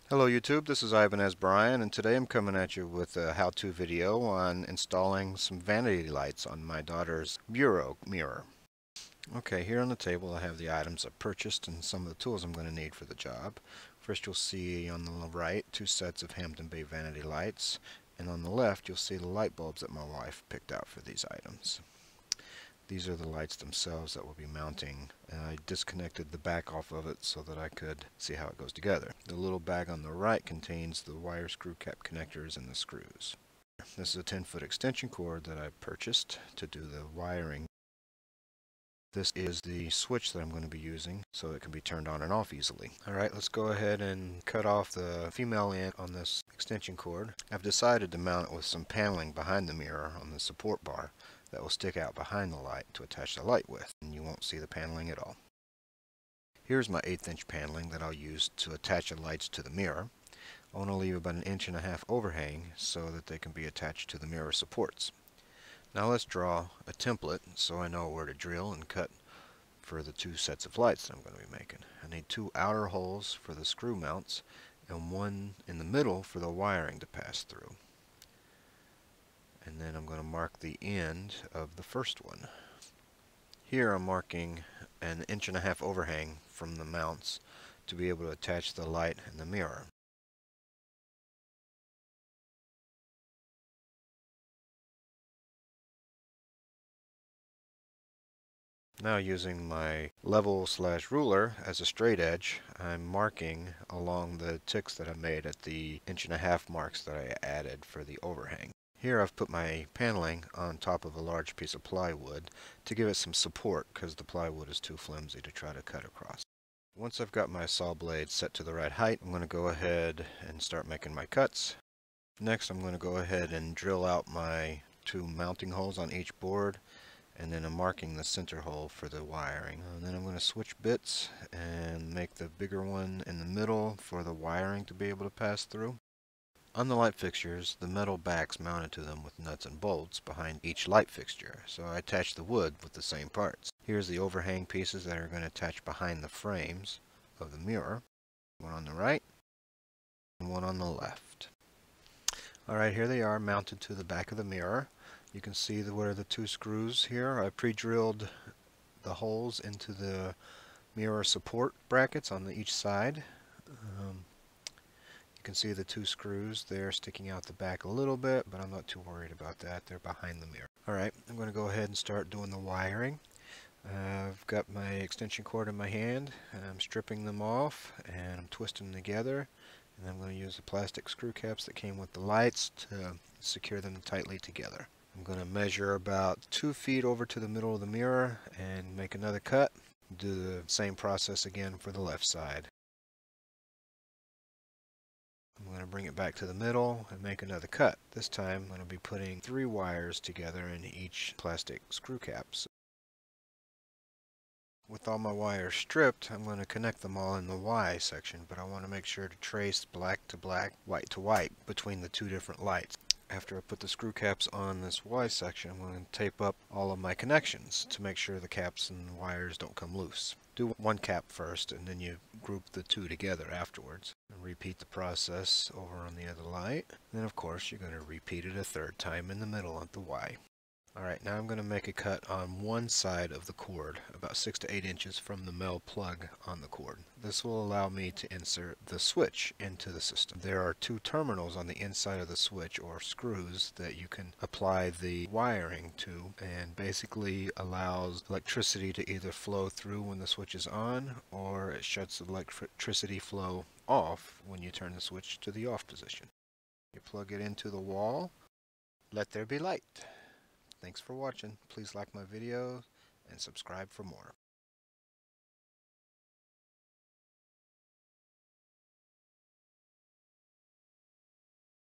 Hello YouTube, this is Ivan as Brian, and today I'm coming at you with a how-to video on installing some vanity lights on my daughter's bureau mirror. Okay, here on the table I have the items I purchased and some of the tools I'm going to need for the job. First you'll see on the right two sets of Hampton Bay vanity lights, and on the left you'll see the light bulbs that my wife picked out for these items. These are the lights themselves that we'll be mounting, and I disconnected the back off of it so that I could see how it goes together. The little bag on the right contains the wire screw cap connectors and the screws. This is a 10-foot extension cord that I purchased to do the wiring. This is the switch that I'm going to be using so it can be turned on and off easily. Alright, let's go ahead and cut off the female end on this extension cord. I've decided to mount it with some paneling behind the mirror on the support bar that will stick out behind the light to attach the light with, and you won't see the paneling at all. Here's my 1/8 inch paneling that I'll use to attach the lights to the mirror. I want to leave about 1.5 inches overhang so that they can be attached to the mirror supports. Now let's draw a template so I know where to drill and cut for the two sets of lights that I'm going to be making. I need 2 outer holes for the screw mounts and 1 in the middle for the wiring to pass through. And then I'm going to mark the end of the first one. Here I'm marking 1.5 inch overhang from the mounts to be able to attach the light and the mirror. Now using my level/ruler as a straight edge, I'm marking along the ticks that I made at the 1.5 inch marks that I added for the overhang. Here I've put my paneling on top of a large piece of plywood to give it some support because the plywood is too flimsy to try to cut across. Once I've got my saw blade set to the right height, I'm going to go ahead and start making my cuts. Next I'm going to go ahead and drill out my 2 mounting holes on each board, and then I'm marking the center hole for the wiring. And then I'm going to switch bits and make the bigger one in the middle for the wiring to be able to pass through. On the light fixtures, the metal backs mounted to them with nuts and bolts behind each light fixture, so I attach the wood with the same parts. Here's the overhang pieces that are going to attach behind the frames of the mirror. One on the right and one on the left. Alright, here they are mounted to the back of the mirror. You can see where the 2 screws here. I pre-drilled the holes into the mirror support brackets on each side. You can see the 2 screws there sticking out the back a little bit, but I'm not too worried about that. They're behind the mirror. Alright, I'm going to go ahead and start doing the wiring. I've got my extension cord in my hand, and I'm stripping them off and I'm twisting them together, and I'm going to use the plastic screw caps that came with the lights to secure them tightly together. I'm going to measure about 2 feet over to the middle of the mirror and make another cut. Do the same process again for the left side. I'm going to bring it back to the middle and make another cut. This time I'm going to be putting 3 wires together in each plastic screw caps. With all my wires stripped, I'm going to connect them all in the Y section, but I want to make sure to trace black to black, white to white between the 2 different lights. After I put the screw caps on this Y section, I'm going to tape up all of my connections to make sure the caps and wires don't come loose. Do 1 cap first, and then you group the 2 together afterwards. And repeat the process over on the other light. Then of course you're going to repeat it a 3rd time in the middle of the Y. Alright, now I'm going to make a cut on one side of the cord, about 6 to 8 inches from the male plug on the cord. This will allow me to insert the switch into the system. There are 2 terminals on the inside of the switch, or screws, that you can apply the wiring to, and basically allows electricity to either flow through when the switch is on, or it shuts the electricity flow off when you turn the switch to the off position. You plug it into the wall. Let there be light. Thanks for watching. Please like my video and subscribe for more.